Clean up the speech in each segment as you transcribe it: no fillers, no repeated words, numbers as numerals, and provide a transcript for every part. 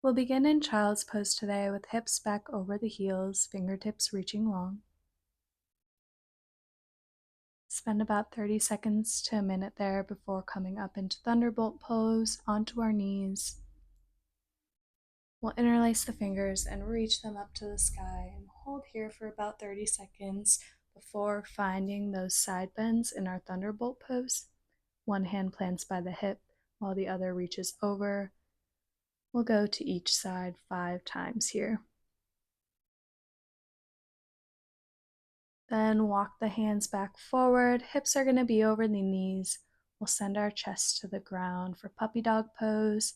We'll begin in child's pose today with hips back over the heels, fingertips reaching long. Spend about 30 seconds to a minute there before coming up into thunderbolt pose onto our knees. We'll interlace the fingers and reach them up to the sky and hold here for about 30 seconds before finding those side bends in our thunderbolt pose. One hand plants by the hip while the other reaches over. We'll go to each side 5 times here. Then walk the hands back forward. Hips are going to be over the knees. We'll send our chest to the ground for puppy dog pose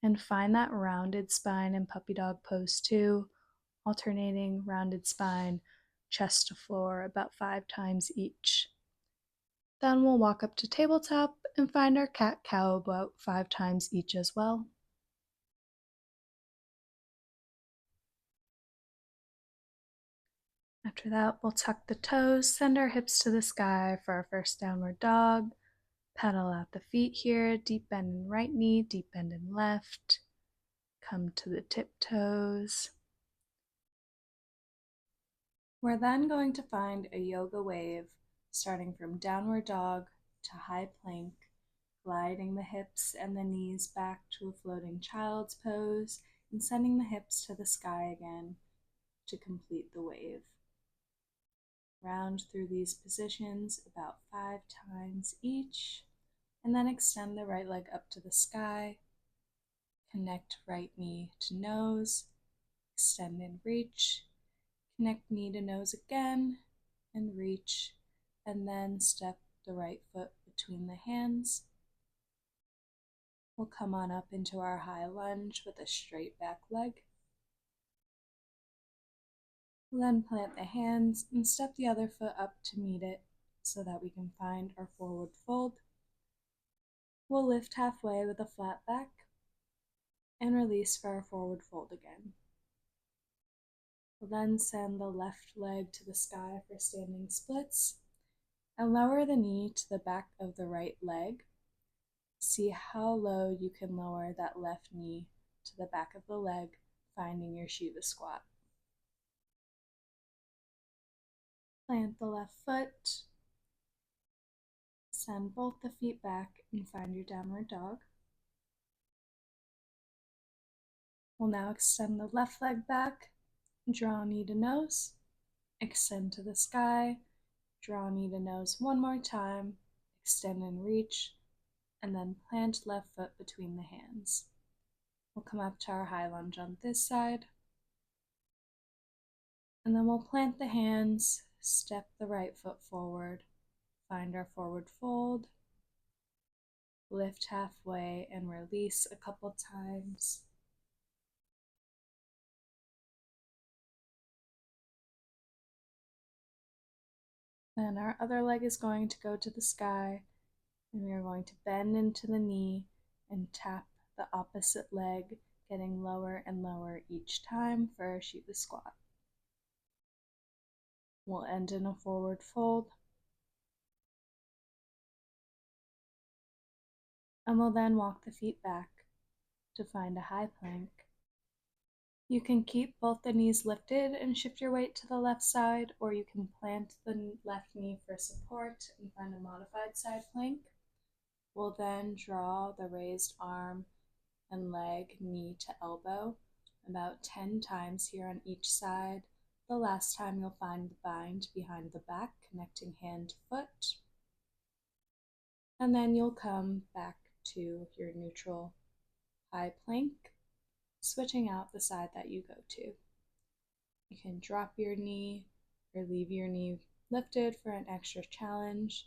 and find that rounded spine in puppy dog pose too, alternating rounded spine, chest to floor about 5 times each. Then we'll walk up to tabletop and find our cat-cow about 5 times each as well. After that, we'll tuck the toes, send our hips to the sky for our first downward dog. Pedal out the feet here, deep bend in right knee, deep bend in left. Come to the tiptoes. We're then going to find a yoga wave, starting from downward dog to high plank, gliding the hips and the knees back to a floating child's pose, and sending the hips to the sky again to complete the wave. Round through these positions about 5 times each, and then extend the right leg up to the sky. Connect right knee to nose, extend and reach, connect knee to nose again, and reach, and then step the right foot between the hands. We'll come on up into our high lunge with a straight back leg. We'll then plant the hands and step the other foot up to meet it so that we can find our forward fold. We'll lift halfway with a flat back and release for our forward fold again. We'll then send the left leg to the sky for standing splits and lower the knee to the back of the right leg. See how low you can lower that left knee to the back of the leg, finding your Shiva squat. Plant the left foot, send both the feet back and find your downward dog. We'll now extend the left leg back, draw knee to nose, extend to the sky, draw knee to nose one more time, extend and reach, and then plant left foot between the hands. We'll come up to our high lunge on this side, and then we'll plant the hands, step the right foot forward, find our forward fold, lift halfway and release a couple times. Then our other leg is going to go to the sky, and we are going to bend into the knee and tap the opposite leg, getting lower and lower each time for our Shiva squat. We'll end in a forward fold, and we'll then walk the feet back to find a high plank. You can keep both the knees lifted and shift your weight to the left side, or you can plant the left knee for support and find a modified side plank. We'll then draw the raised arm and leg knee to elbow about 10 times here on each side. The last time you'll find the bind behind the back, connecting hand to foot. And then you'll come back to your neutral high plank, switching out the side that you go to. You can drop your knee or leave your knee lifted for an extra challenge,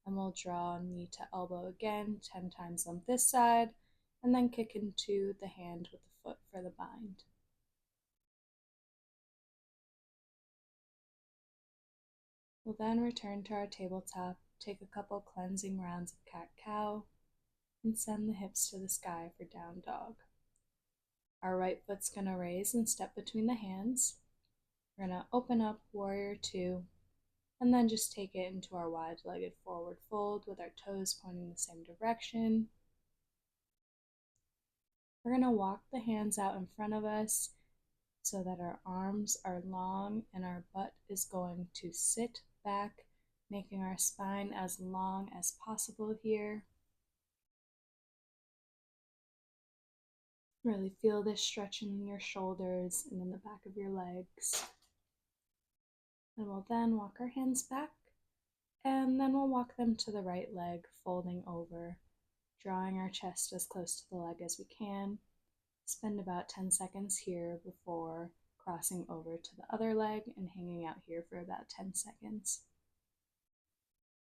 and we'll draw knee to elbow again 10 times on this side, and then kick into the hand with the foot for the bind. We'll then return to our tabletop, take a couple cleansing rounds of cat-cow, and send the hips to the sky for down dog. Our right foot's going to raise and step between the hands. We're going to open up warrior two, and then just take it into our wide-legged forward fold with our toes pointing the same direction. We're going to walk the hands out in front of us so that our arms are long and our butt is going to sit back, making our spine as long as possible here. Really feel this stretching in your shoulders and in the back of your legs. And we'll then walk our hands back, and then we'll walk them to the right leg, folding over, drawing our chest as close to the leg as we can. Spend about 10 seconds here before crossing over to the other leg and hanging out here for about 10 seconds.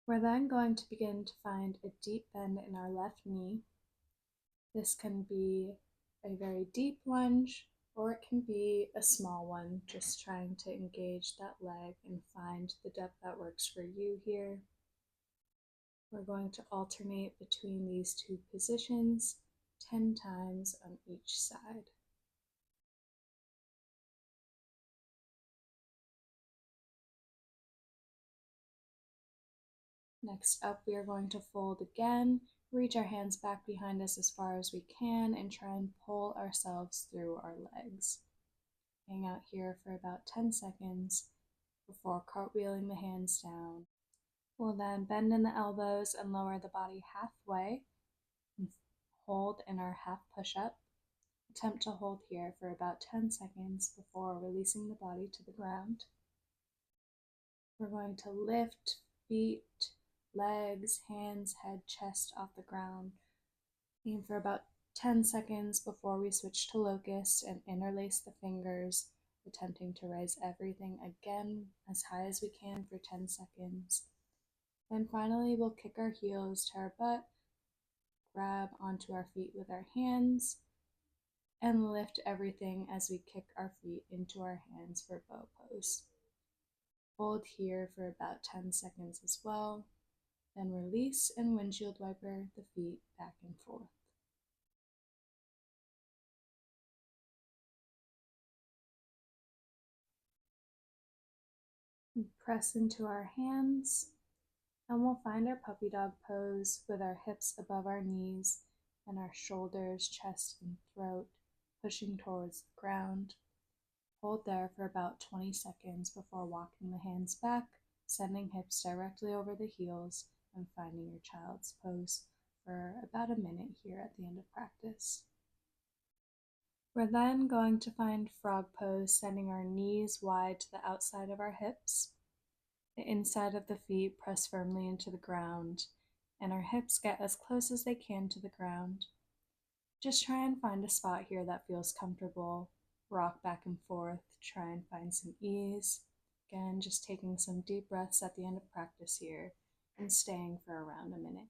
We're then going to begin to find a deep bend in our left knee. This can be a very deep lunge, or it can be a small one, just trying to engage that leg and find the depth that works for you here. We're going to alternate between these two positions 10 times on each side. Next up, we are going to fold again, reach our hands back behind us as far as we can, and try and pull ourselves through our legs. Hang out here for about 10 seconds before cartwheeling the hands down. We'll then bend in the elbows and lower the body halfway and hold in our half push-up. Attempt to hold here for about 10 seconds before releasing the body to the ground. We're going to lift feet, legs, hands, head, chest off the ground. Aim for about 10 seconds before we switch to locust and interlace the fingers, attempting to raise everything again as high as we can for 10 seconds. Then finally, we'll kick our heels to our butt, grab onto our feet with our hands, and lift everything as we kick our feet into our hands for bow pose. Hold here for about 10 seconds as well, then release and windshield wiper the feet back and forth. We press into our hands, and we'll find our puppy dog pose with our hips above our knees and our shoulders, chest, and throat pushing towards the ground. Hold there for about 20 seconds before walking the hands back, sending hips directly over the heels, and finding your child's pose for about a minute here at the end of practice. We're then going to find frog pose, sending our knees wide to the outside of our hips. The inside of the feet press firmly into the ground, and our hips get as close as they can to the ground. Just try and find a spot here that feels comfortable. Rock back and forth, try and find some ease. Again, just taking some deep breaths at the end of practice here and staying for around a minute.